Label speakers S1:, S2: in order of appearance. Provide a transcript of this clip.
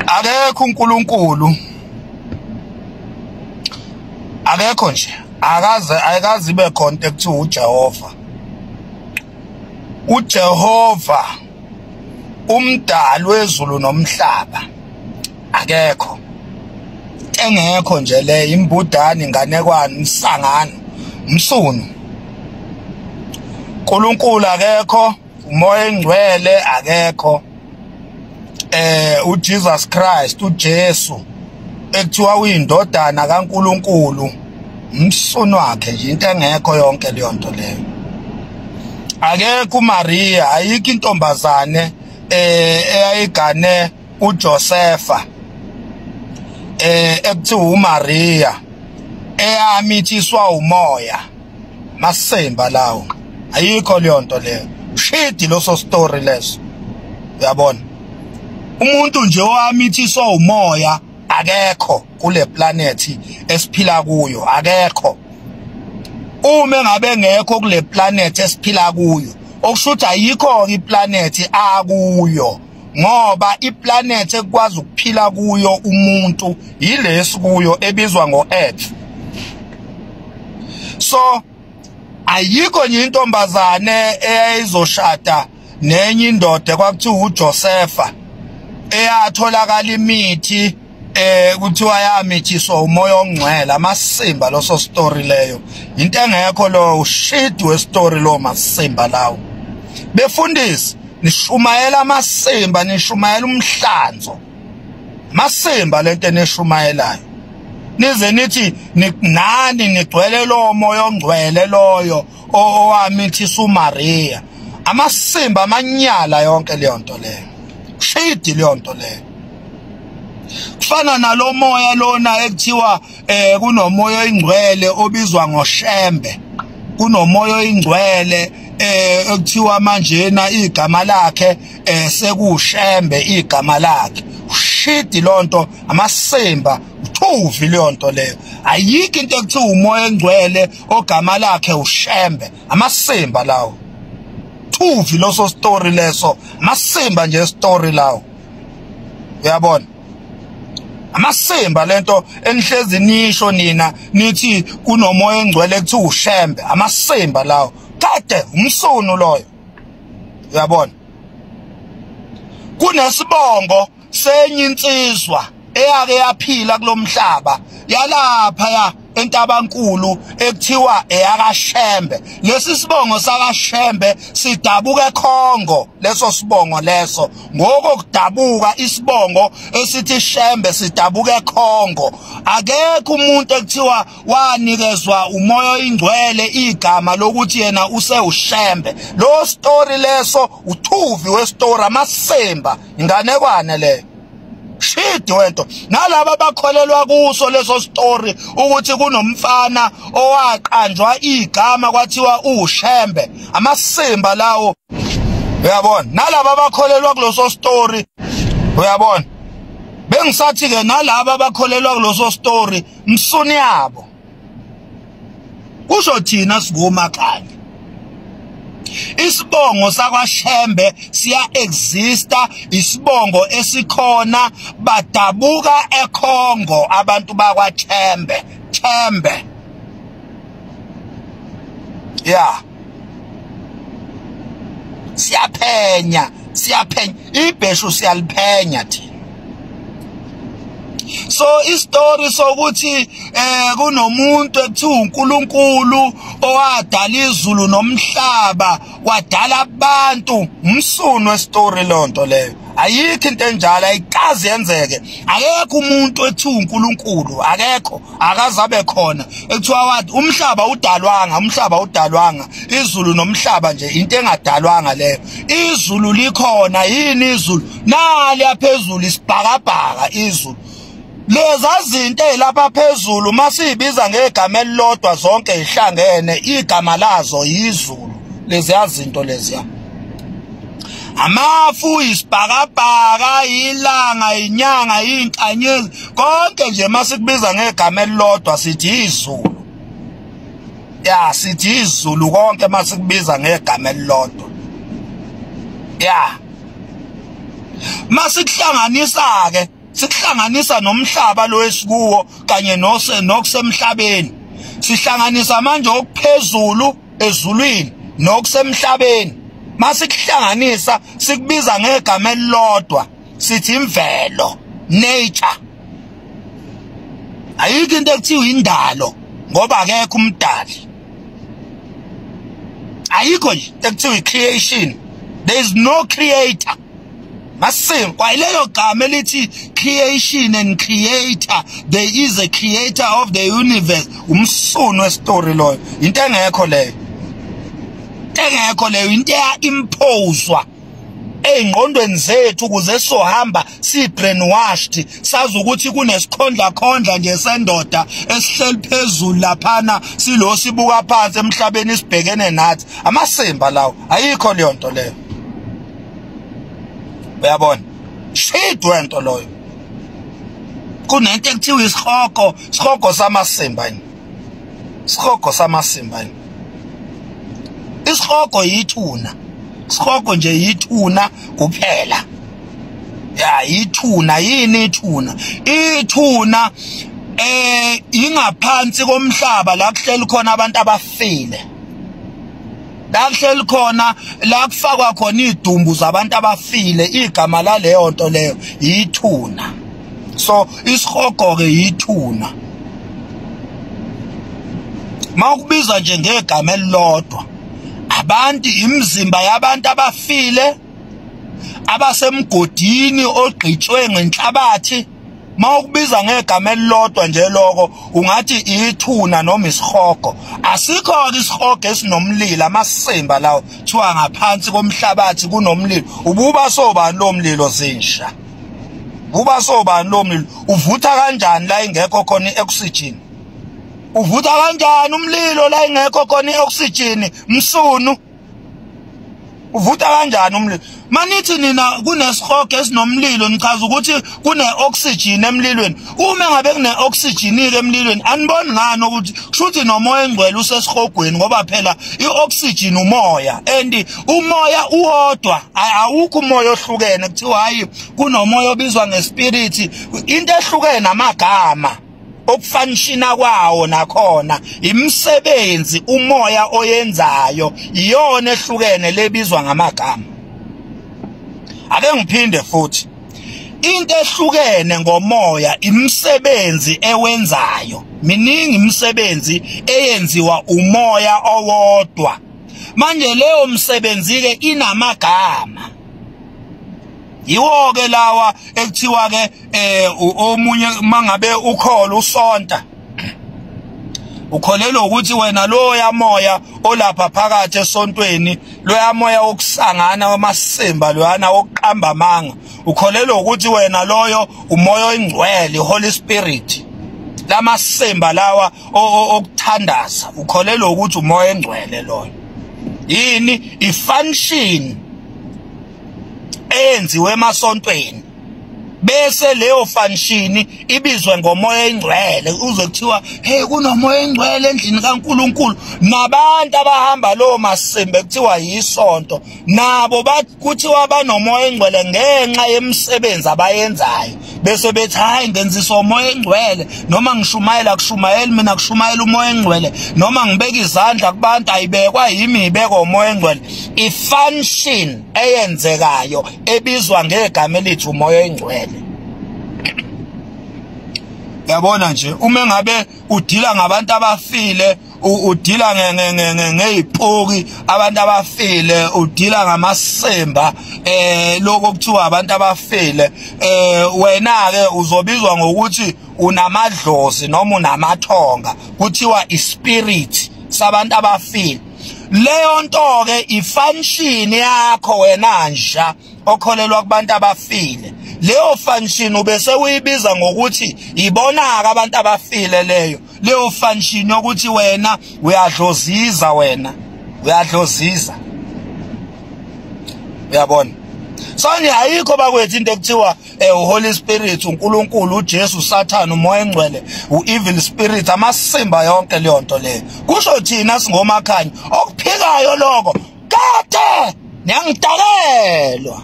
S1: Akekho uNkulunkulu. Akekho nje. Ayikazi ibe khona ekuthiwa uJehova. uJehova umdali wezulu nomhlaba akekho. Engekho nje le imbudane inganekwane umsangano umsunu. uNkulunkulu akekho, umoya engcwele akekho. uJesus Christ uJesu ekuthiwa uyindodana kaNkulunkulu umsunu wakhe nje into engekho yonke leyo nto leyo. Akekho uMaria, ayikho intombazane eyayigane uJosefa ekuthiwa uMaria eyamithiswa umoya masemba lawo. Ayikho leyo nto leyo. Shidi loso story leso. Uyabona? Umuntu nje owamithiswa umoya akekho kule planet esiphila kuyo, akekho. Uma ngabe ngekho kule planet esiphila kuyo, okushuthi ayikho iplanet akuyo, ngoba iplanet ekwazi ukuphila kuyo umuntu yilesi kuyo ebizwa ngo-Earth. So ayikho nje intombazane eyayizoshada nenye indoda kwakuthiwa uJosefa eyatholakala imithi kuthiwa yamithiswa umoya ongcwele. Amasimba loso story leyo into engekho lo shit we story lo masimba lawo. Befundisi nishumayela amasimba, nishumayela umhlanzo masimba lento eneshumayelayo, nize nithi nani nigcwele lo moya ongcwele loyo owamithisa uMaria. Amasimba amanyala yonke leyo nto leyo. Shidi leyo nto leyo. Kufana nalo moya lona ekuthiwa kunomoya oyingcwele obizwa ngoShembe. Kunomoya oyingcwele ekuthiwa manjena igama lakhe sekuShembe igama lakhe. Shidi lonto amasimba uthuvi leyo nto leyo. Ayikho into ekuthiwa umoya engcwele ogama lakhe uShembe. Amasimba lawo. Thuvi loso story leso. Amasimba nje story lawo. Uyabona? Amasimba lento enihlezi nisho nina nithi kunomoya engcwele ekuthiwa uShembe. Amasimba lawo. Kade umsunu loyo. Uyabona? Kunesibongo senye insizwa eyake yaphila kulomhlaba yalapha ya eNtabankulu ekuthiwa eyakaShembe. Lesi sibongo sakaShembe sidabuka eKhongo. Leso sibongo leso ngokudabuka isibongo esithi Shembe sidabuka eKhongo. Akekho umuntu ekuthiwa wanikezwa umoya oyingcwele igama lokuthi yena usewuShembe. Lo story leso uthuvi we story amasemba inganekwane leyo. Shit wento nalabo bakholelwa kuso leso story ukuthi kunomfana owaqanjwa igama kwathiwa uShembe. Amasimba lawo. Uyabona? Nalabo bakholelwa kuloso story. Uyabona? Bengisathi ke nalabo bakholelwa kuloso story msuni yabo. Kusho thina sikuMaqali. Isibongo sakwaShembe siya exista, isibongo esikhona badabuka eKhongo abantu bakwaShembe. Shembe. Yeah. Siyaphenya. Ibheshu siyaliphenya thina. So istory sokuthi kunomuntu ekuthiwa uNkulunkulu owadala izulu nomhlaba wadala abantu umsunu westory lonto leyo. Ayikho into enjalo ayikazi yenzeke. Akekho umuntu ekuthiwa uNkulunkulu, akekho akazabe khona ekuthiwa wathi umhlaba udalwanga, izulu nomhlaba nje into engadalwanga leyo. Izulu likhona yini izulu? Nali yaphezulu isibhakabhaka izulu. Leza zinto ezilapha phezulu masibiza ngegama elilodwa zonke ihlangene igama lazo izulu. Lezi yazinto leziya. Amafu isibhakabhaka ilanga inyanga inkanyezi konke nje masikubiza ngegama elilodwa sithi izulu. Ya sithi izulu konke masikubiza ngegama elilodwa. Ya Masikuhlanganisa ke sikuhlanganisa nomhlaba lo esikuwo kanye nokusemhlabeni. Sihlanganisa manje okuphezulu ezulwini nokusemhlabeni. Masikuhlanganisa sikubiza ngegama elilodwa sithi imvelo, nature. Ayikho into ekuthiwa indalo ngoba akekho umdali. Ayikho nje ekuthiwa creation. There is no creator. Masim kwaileyo gama elithi creation and creator, there is a creator of the universe. Umsunu westory loyo. Into engekho leyo. Engekho leyo into eyaimposwa engqondweni zethu ukuze sohamba si brainwashed sazi ukuthi kunesikhondla khondla nje sendoda esihleli phezulu laphana silo sibuka phansi emhlabeni isibhekene nathi. Amasimba lawo ayikho leyo nto leyo. Uyabona? Shidwe nto loyo. Kunento ekuthiwa isihogo samasimba yini. Isihogo samasimba yini. Isihogo yithuna. Isihogo nje yithuna kuphela. Ya yithuna yini ithuna? Ithuna ingaphansi komhlaba la kuhleli khona abantu abafile. La kuhleli khona la kufakwa khona idumbu zabantu abafile. Igama la leyo nto leyo yithuna. So isihogo ke yithuna. Mawukubiza nje ngegama elilodwa. Abantu imizimba yabantu abafile abasemgodini ogqitshwe ngenhlabathi. Mawukubiza ngegama elilodwa nje lokho ungathi ithuna noma isihogo. Asikho ke isihogo esinomlilo amasimba lawo thiwa ngaphansi komhlabathi kunomlilo. Ububa sobani lo mlilo zinsha? Ububa sobani lo mlilo? Uvutha kanjani la ingekho khona ioxygen? Uvutha kanjani umlilo la ingekho khona ioxygen? Msunu uvutha kanjani umlilo? Manithi nina kunesihogo esinomlilo nichaza ukuthi kune-oxygen emlilweni. Uma ngabe kune-oxygen emlilweni aniboni ngani ukuthi kushuthi nomoya engcwele usesihogweni ngoba phela i-oxygen umoya and umoya uwodwa awukho umoya ohlukene kuthiwa hayi kunomoya obizwa ngespirit. Into ehlukene amagama okufanishina kwawo nakhona imisebenzi umoya oyenzayo iyona ehlukene lebizwa ngamagama. Ake ngiphinde futhi into ehlukene ngomoya imisebenzi ewenzayo. Miningi imisebenzi eyenziwa umoya owodwa. Manje leyo msebenzi ke inamagama. Yiwo ke lawa ekuthiwa ke omunye mangabe ukhola usonta ukholelwa ukuthi wena loya moya olapha phakathi esontweni loya moya wokusangana wamasimba loyana wokuqamba amanga ukholelwa ukuthi wena loyo umoya oyingcwele Holy Spirit lamasimba lawa okuthandaza ukholelwa ukuthi umoya engcwele loyo yini ifunction enziwe emasontweni bese leyo function ibizwe ngomoya engcwele uzwe kuthiwa hey kunomoya engcwele endlini kaNkuluNkulu nabantu abahamba lo masimbe kuthiwa yisonto nabo kuthiwa banomoya engcwele ngenxa yemisebenzi abayenzayo bese bethi hayi ngenzisa umoya engcwele noma ngishumayela kushumayela mina kushumayela umoya engcwele noma ngibeka izandla kubantu ayibekwa yimi ibeka umoya engcwele ifunction eyenzekayo ebizwa ngegama elithi umoya engcwele. Yabona nje uma ngabe udila ngabantu abafile udila ngeziphoki abantu abafile udila ngamasemba lokho kuthiwa abantu abafile wena ke uzobizwa ngokuthi unamadlozi noma unamathonga kuthiwa ispirit sabantu abafile. Leyo nto ke ifunction yakho wena nja okholelwa kubantu abafile leyo function ubese uyibiza ngokuthi ibonaka abantu abafile leyo function yokuthi wena uyadloziza uyadloziza uyabona. Sanje ayikho bakwethu into ekuthiwa uHoly Spirit uNkulunkulu uJesu uSathane umoya engcwele uevil spirit amasimba yonke leyo nto leyo kusho thina singomakhanya okuphikayo lokho kade niyangidakelwa.